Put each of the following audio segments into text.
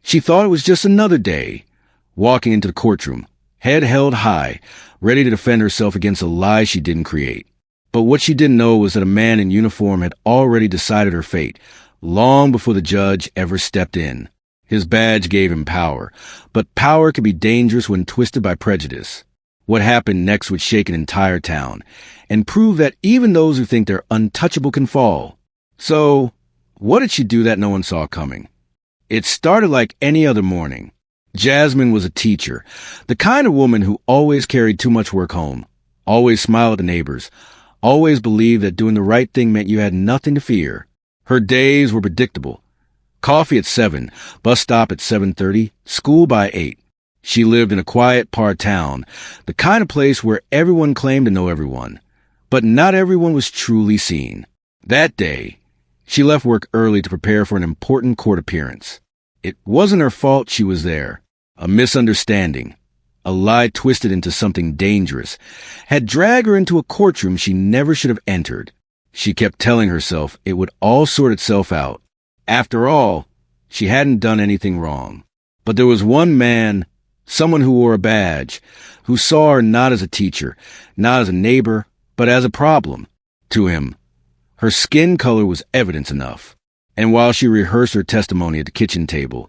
She thought it was just another day, walking into the courtroom, head held high, ready to defend herself against a lie she didn't create. But what she didn't know was that a man in uniform had already decided her fate, long before the judge ever stepped in. His badge gave him power, but power could be dangerous when twisted by prejudice. What happened next would shake an entire town, and prove that even those who think they're untouchable can fall. So, what did she do that no one saw coming? It started like any other morning. Jasmine was a teacher, the kind of woman who always carried too much work home, always smiled at the neighbors, always believed that doing the right thing meant you had nothing to fear. Her days were predictable. Coffee at 7, bus stop at 7:30, school by 8. She lived in a quiet part town, the kind of place where everyone claimed to know everyone, but not everyone was truly seen. That day, she left work early to prepare for an important court appearance. It wasn't her fault she was there. A misunderstanding, a lie twisted into something dangerous, had dragged her into a courtroom she never should have entered. She kept telling herself it would all sort itself out. After all, she hadn't done anything wrong. But there was one man, someone who wore a badge, who saw her not as a teacher, not as a neighbor, but as a problem. To him, her skin color was evidence enough. And while she rehearsed her testimony at the kitchen table,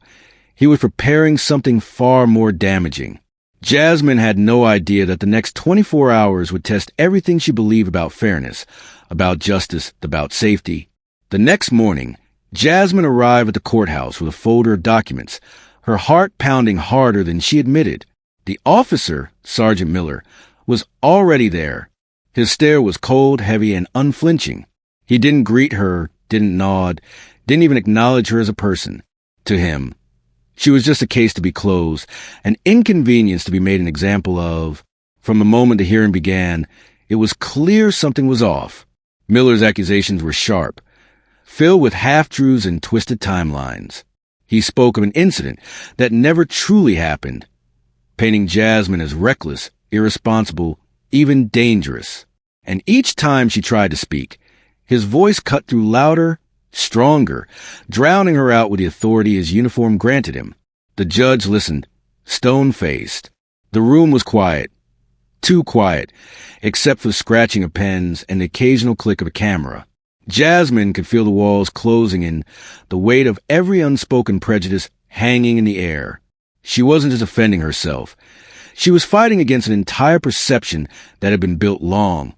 he was preparing something far more damaging. Jasmine had no idea that the next 24 hours would test everything she believed about fairness, about justice, about safety. The next morning, Jasmine arrived at the courthouse with a folder of documents, her heart pounding harder than she admitted. The officer, Sergeant Miller, was already there. His stare was cold, heavy, and unflinching. He didn't greet her, didn't nod, didn't even acknowledge her as a person. To him, she was just a case to be closed, an inconvenience to be made an example of. From the moment the hearing began, it was clear something was off. Miller's accusations were sharp, filled with half-truths and twisted timelines. He spoke of an incident that never truly happened, painting Jasmine as reckless, irresponsible, even dangerous. And each time she tried to speak, his voice cut through louder, stronger, drowning her out with the authority his uniform granted him. The judge listened, stone-faced. The room was quiet, too quiet, except for the scratching of pens and the occasional click of a camera. Jasmine could feel the walls closing in, the weight of every unspoken prejudice hanging in the air. She wasn't just defending herself. She was fighting against an entire perception that had been built long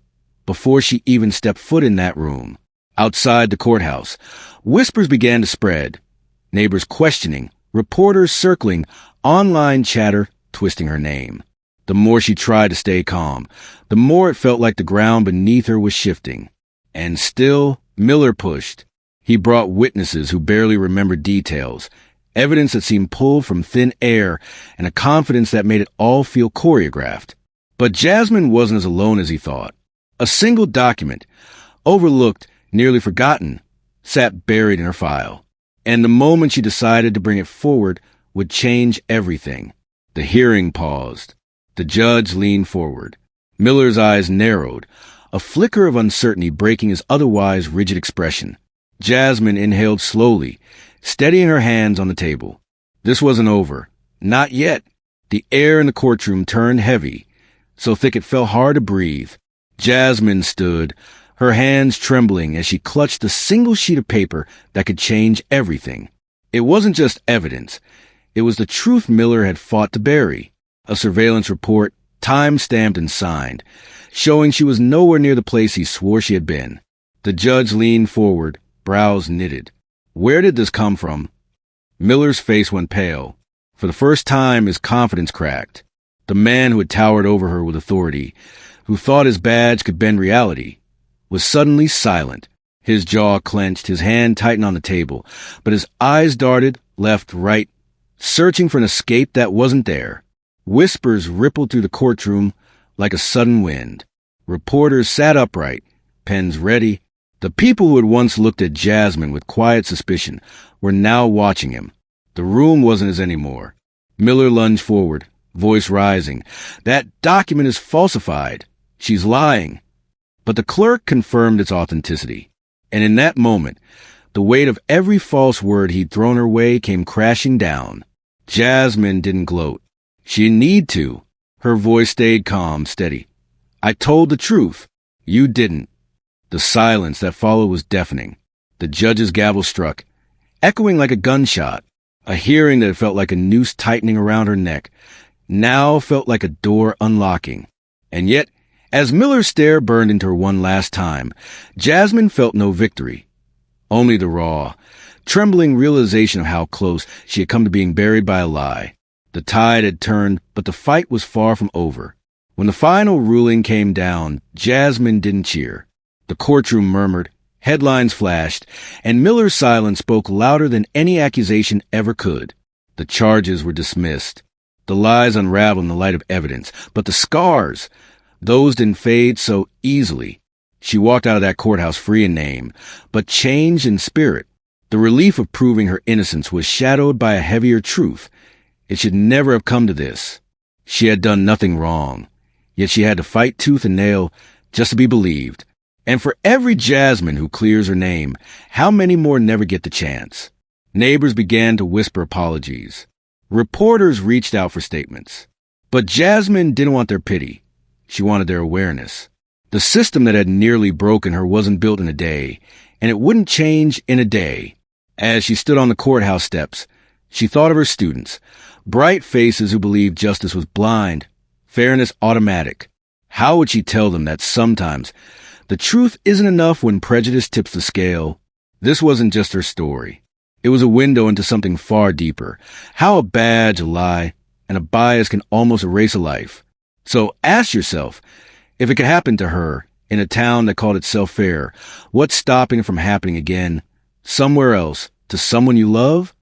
before she even stepped foot in that room. Outside the courthouse, whispers began to spread. Neighbors questioning, reporters circling, online chatter twisting her name. The more she tried to stay calm, the more it felt like the ground beneath her was shifting. And still, Miller pushed. He brought witnesses who barely remembered details, evidence that seemed pulled from thin air, and a confidence that made it all feel choreographed. But Jasmine wasn't as alone as he thought. A single document, overlooked, nearly forgotten, sat buried in her file. And the moment she decided to bring it forward would change everything. The hearing paused. The judge leaned forward. Miller's eyes narrowed, a flicker of uncertainty breaking his otherwise rigid expression. Jasmine inhaled slowly, steadying her hands on the table. This wasn't over. Not yet. The air in the courtroom turned heavy, so thick it felt hard to breathe. Jasmine stood, her hands trembling as she clutched the single sheet of paper that could change everything. It wasn't just evidence. It was the truth Miller had fought to bury. A surveillance report, time-stamped and signed, showing she was nowhere near the place he swore she had been. The judge leaned forward, brows knitted. Where did this come from? Miller's face went pale. For the first time, his confidence cracked. The man who had towered over her with authority, who thought his badge could bend reality, was suddenly silent. His jaw clenched, his hand tightened on the table, but his eyes darted left, right, searching for an escape that wasn't there. Whispers rippled through the courtroom like a sudden wind. Reporters sat upright, pens ready. The people who had once looked at Jasmine with quiet suspicion were now watching him. The room wasn't his anymore. Miller lunged forward, voice rising. That document is falsified. She's lying. But the clerk confirmed its authenticity. And in that moment, the weight of every false word he'd thrown her way came crashing down. Jasmine didn't gloat. She didn't need to. Her voice stayed calm, steady. I told the truth. You didn't. The silence that followed was deafening. The judge's gavel struck, echoing like a gunshot. A hearing that felt like a noose tightening around her neck now felt like a door unlocking. And yet, as Miller's stare burned into her one last time, Jasmine felt no victory. Only the raw, trembling realization of how close she had come to being buried by a lie. The tide had turned, but the fight was far from over. When the final ruling came down, Jasmine didn't cheer. The courtroom murmured, headlines flashed, and Miller's silence spoke louder than any accusation ever could. The charges were dismissed. The lies unraveled in the light of evidence, but the scars, those didn't fade so easily. She walked out of that courthouse free in name, but changed in spirit. The relief of proving her innocence was shadowed by a heavier truth. It should never have come to this. She had done nothing wrong, yet she had to fight tooth and nail just to be believed. And for every Jasmine who clears her name, how many more never get the chance? Neighbors began to whisper apologies. Reporters reached out for statements. But Jasmine didn't want their pity. She wanted their awareness. The system that had nearly broken her wasn't built in a day, and it wouldn't change in a day. As she stood on the courthouse steps, she thought of her students, bright faces who believed justice was blind, fairness automatic. How would she tell them that sometimes the truth isn't enough when prejudice tips the scale? This wasn't just her story. It was a window into something far deeper. How a badge, a lie, and a bias can almost erase a life. So ask yourself, if it could happen to her, in a town that called itself fair, what's stopping it from happening again, somewhere else, to someone you love?